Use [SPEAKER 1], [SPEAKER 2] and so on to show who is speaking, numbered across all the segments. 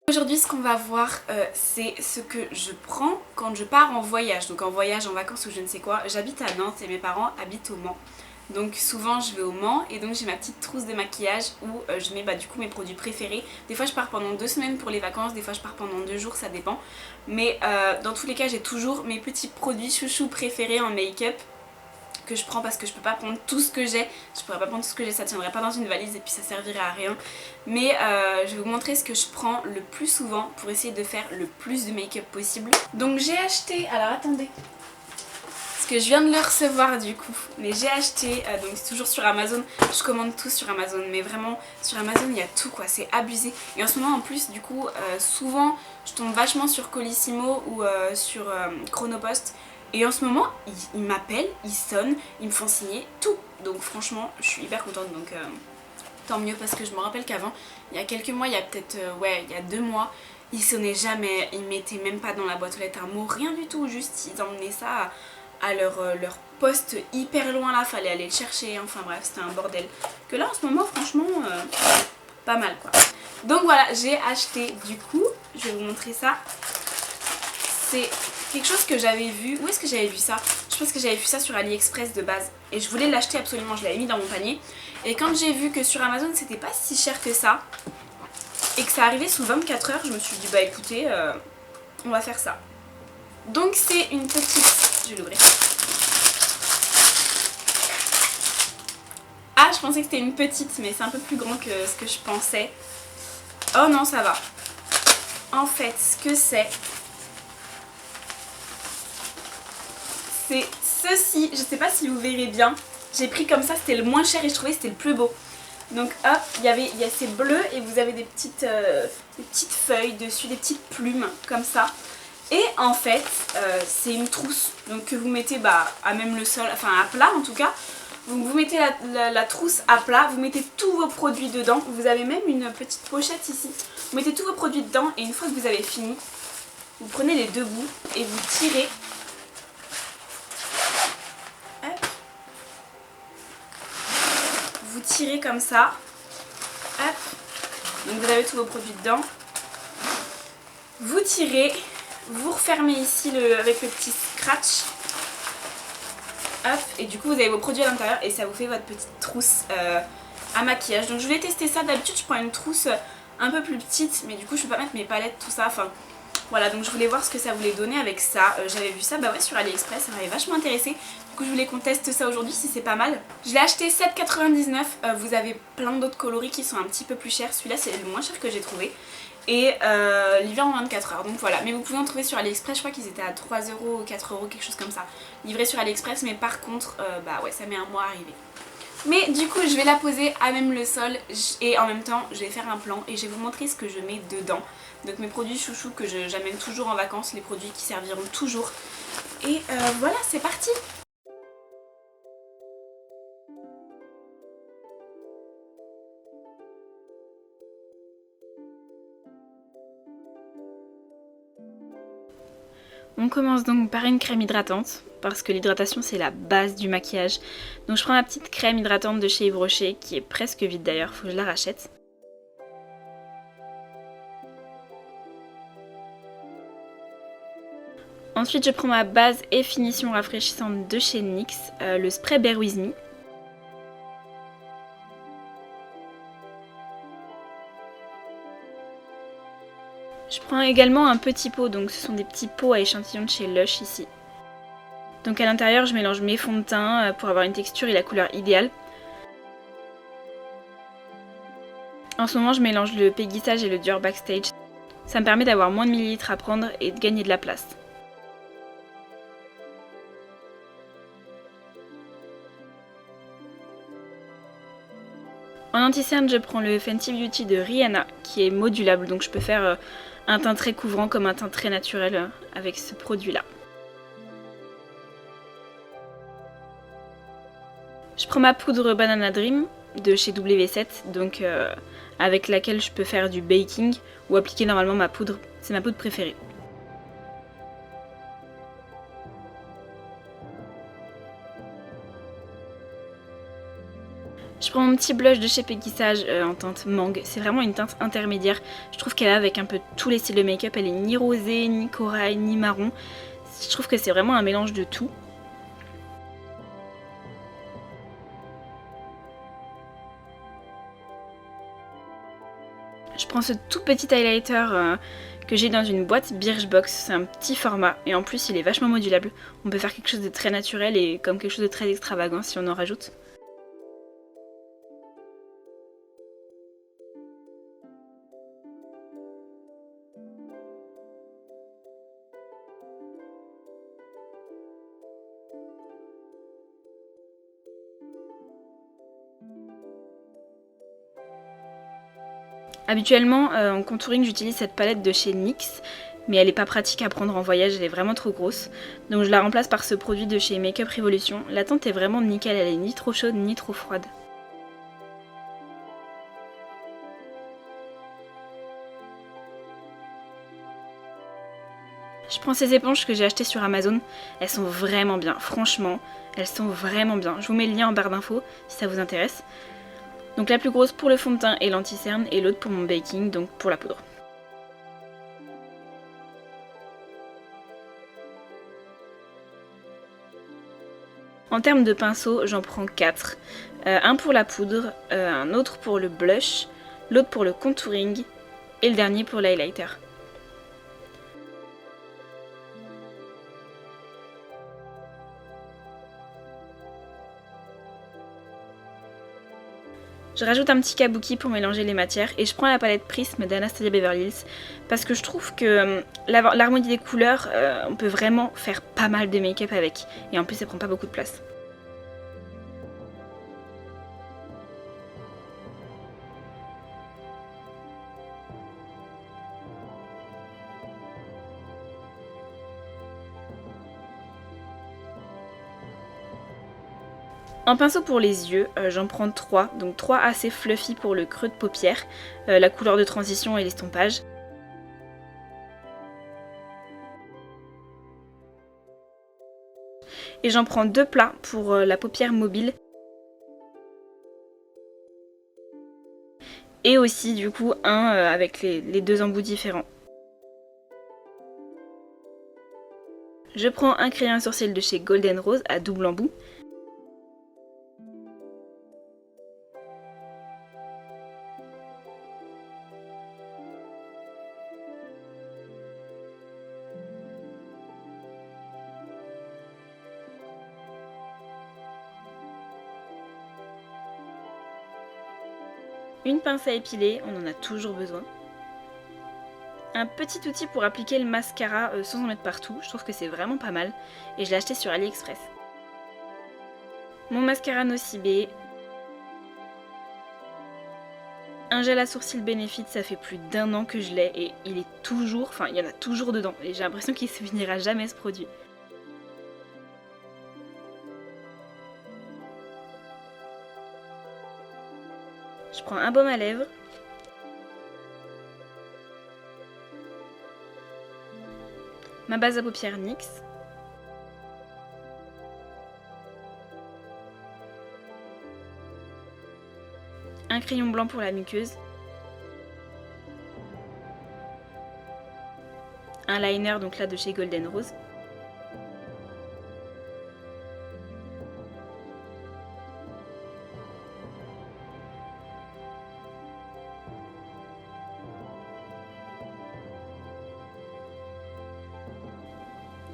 [SPEAKER 1] Aujourd'hui ce qu'on va voir c'est ce que je prends quand je pars en voyage, donc en voyage, en vacances ou je ne sais quoi. J'habite à Nantes et mes parents habitent au Mans. Donc souvent je vais au Mans et donc j'ai ma petite trousse de maquillage où je mets du coup mes produits préférés. Des fois je pars pendant 2 semaines pour les vacances, des fois je pars pendant 2 jours, ça dépend. Mais dans tous les cas j'ai toujours mes petits produits chouchous préférés en make-up que je prends parce que je peux pas prendre tout ce que j'ai. Je pourrais pas prendre tout ce que j'ai, ça tiendrait pas dans une valise et puis ça servirait à rien. Mais je vais vous montrer ce que je prends le plus souvent pour essayer de faire le plus de make-up possible. Donc j'ai acheté, alors attendez, parce que je viens de le recevoir du coup, mais j'ai acheté, donc c'est toujours sur Amazon, je commande tout sur Amazon, mais vraiment sur Amazon il y a tout quoi, c'est abusé. Et en ce moment en plus du coup, souvent je tombe vachement sur Colissimo ou sur Chronopost. Et en ce moment, ils m'appellent, ils sonnent, ils me font signer tout. Donc franchement, je suis hyper contente, donc tant mieux parce que je me rappelle qu'avant, il y a quelques mois, il y a peut-être, il y a 2 mois, ils sonnaient jamais, ils mettaient même pas dans la boîte aux lettres un mot, rien du tout, juste ils emmenaient ça à leur poste hyper loin là, fallait aller le chercher, enfin bref, c'était un bordel. Que là en ce moment, franchement, pas mal quoi. Donc voilà, j'ai acheté du coup, je vais vous montrer ça. C'est quelque chose que j'avais vu, où est-ce que j'avais vu ça? Je pense que j'avais vu ça sur AliExpress de base et je voulais l'acheter absolument, je l'avais mis dans mon panier. Et quand j'ai vu que sur Amazon c'était pas si cher que ça et que ça arrivait sous 24 heures, je me suis dit bah écoutez, on va faire ça. Donc c'est une petite... je vais l'ouvrir. Ah, je pensais que c'était une petite mais c'est un peu plus grand que ce que je pensais. Oh non, ça va. En fait, ce que c'est ceci, je sais pas si vous verrez bien, j'ai pris comme ça, c'était le moins cher et je trouvais que c'était le plus beau. Donc hop, il y a ces bleus et vous avez des petites feuilles dessus, des petites plumes comme ça. Et en fait, c'est une trousse donc que vous mettez à même le sol, enfin à plat en tout cas. Donc vous mettez la trousse à plat, vous mettez tous vos produits dedans. Vous avez même une petite pochette ici. Vous mettez tous vos produits dedans et une fois que vous avez fini, vous prenez les 2 bouts et vous tirez. Vous tirez comme ça, hop, donc vous avez tous vos produits dedans, vous tirez, vous refermez ici avec le petit scratch, hop, et du coup vous avez vos produits à l'intérieur et ça vous fait votre petite trousse à maquillage. Donc je voulais tester ça, d'habitude je prends une trousse un peu plus petite, mais du coup je peux pas mettre mes palettes, tout ça, enfin... Voilà, donc je voulais voir ce que ça voulait donner avec ça. J'avais vu ça sur AliExpress, ça m'avait vachement intéressé. Du coup je voulais qu'on teste ça aujourd'hui si c'est pas mal. Je l'ai acheté 7,99 €. Vous avez plein d'autres coloris qui sont un petit peu plus chers. Celui-là c'est le moins cher que j'ai trouvé. Et livré en 24 heures. Donc voilà, mais vous pouvez en trouver sur AliExpress. Je crois qu'ils étaient à 3 € ou 4 €, quelque chose comme ça. Livré sur AliExpress, mais par contre, ouais, ça met un mois à arriver. Mais du coup je vais la poser à même le sol et en même temps je vais faire un plan et je vais vous montrer ce que je mets dedans. Donc mes produits chouchous que j'amène toujours en vacances, les produits qui serviront toujours. Et voilà, c'est parti! On commence donc par une crème hydratante, parce que l'hydratation c'est la base du maquillage. Donc je prends ma petite crème hydratante de chez Yves Rocher, qui est presque vide d'ailleurs, faut que je la rachète. Ensuite je prends ma base et finition rafraîchissante de chez NYX, le spray Bear With Me. Je prends également un petit pot, donc ce sont des petits pots à échantillons de chez Lush ici. Donc à l'intérieur je mélange mes fonds de teint pour avoir une texture et la couleur idéale. En ce moment je mélange le Peggy Sage et le Dior Backstage. Ça me permet d'avoir moins de millilitres à prendre et de gagner de la place. En anti-cerne je prends le Fenty Beauty de Rihanna qui est modulable, donc je peux faire un teint très couvrant comme un teint très naturel avec ce produit là. Je prends ma poudre Banana Dream de chez W7, donc avec laquelle je peux faire du baking ou appliquer normalement ma poudre, c'est ma poudre préférée. Je prends mon petit blush de chez Peggy Sage en teinte mangue. C'est vraiment une teinte intermédiaire. Je trouve qu'elle va avec un peu tous les styles de make-up. Elle est ni rosée, ni corail, ni marron. Je trouve que c'est vraiment un mélange de tout. Je prends ce tout petit highlighter que j'ai dans une boîte Birchbox. C'est un petit format et en plus il est vachement modulable. On peut faire quelque chose de très naturel et comme quelque chose de très extravagant si on en rajoute. Habituellement, en contouring, j'utilise cette palette de chez NYX, mais elle est pas pratique à prendre en voyage, elle est vraiment trop grosse. Donc je la remplace par ce produit de chez Makeup Revolution. La teinte est vraiment nickel, elle est ni trop chaude ni trop froide. Je prends ces éponges que j'ai achetées sur Amazon, elles sont vraiment bien, franchement, elles sont vraiment bien. Je vous mets le lien en barre d'infos si ça vous intéresse. Donc la plus grosse pour le fond de teint et l'anti-cerne et l'autre pour mon baking, donc pour la poudre. En termes de pinceaux, j'en prends 4. Un pour la poudre, un autre pour le blush, l'autre pour le contouring et le dernier pour l'highlighter. Je rajoute un petit kabuki pour mélanger les matières et je prends la palette Prisme d'Anastasia Beverly Hills parce que je trouve que l'harmonie des couleurs, on peut vraiment faire pas mal de make-up avec et en plus ça prend pas beaucoup de place. En pinceau pour les yeux, j'en prends 3, donc 3 assez fluffy pour le creux de paupière, la couleur de transition et l'estompage. Et j'en prends 2 plats pour la paupière mobile. Et aussi du coup un avec les deux embouts différents. Je prends un crayon à sourcils de chez Golden Rose à double embout. Une pince à épiler, on en a toujours besoin. Un petit outil pour appliquer le mascara sans en mettre partout, je trouve que c'est vraiment pas mal. Et je l'ai acheté sur AliExpress. Mon mascara Nocibé. Un gel à sourcils Benefit, ça fait plus d'1 an que je l'ai et il est toujours, enfin il y en a toujours dedans. Et j'ai l'impression qu'il se finira jamais ce produit. Je prends un baume à lèvres. Ma base à paupières NYX. Un crayon blanc pour la muqueuse. Un liner, donc là de chez Golden Rose.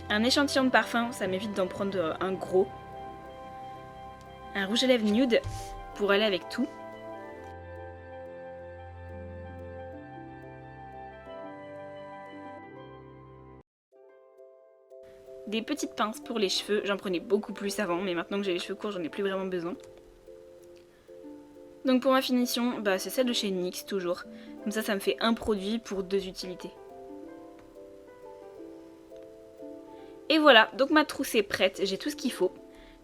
[SPEAKER 1] Un échantillon de parfum, ça m'évite d'en prendre un gros. Un rouge à lèvres nude pour aller avec tout. Des petites pinces pour les cheveux, j'en prenais beaucoup plus avant, mais maintenant que j'ai les cheveux courts, j'en ai plus vraiment besoin. Donc pour ma finition, c'est celle de chez NYX toujours. Comme ça me fait un produit pour 2 utilités. Et voilà, donc ma trousse est prête, j'ai tout ce qu'il faut.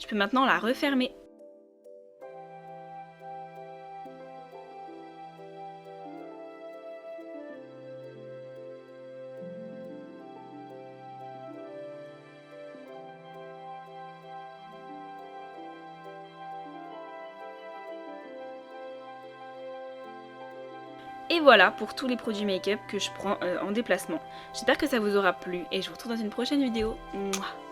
[SPEAKER 1] Je peux maintenant la refermer. Et voilà pour tous les produits make-up que je prends en déplacement. J'espère que ça vous aura plu et je vous retrouve dans une prochaine vidéo. Mouah.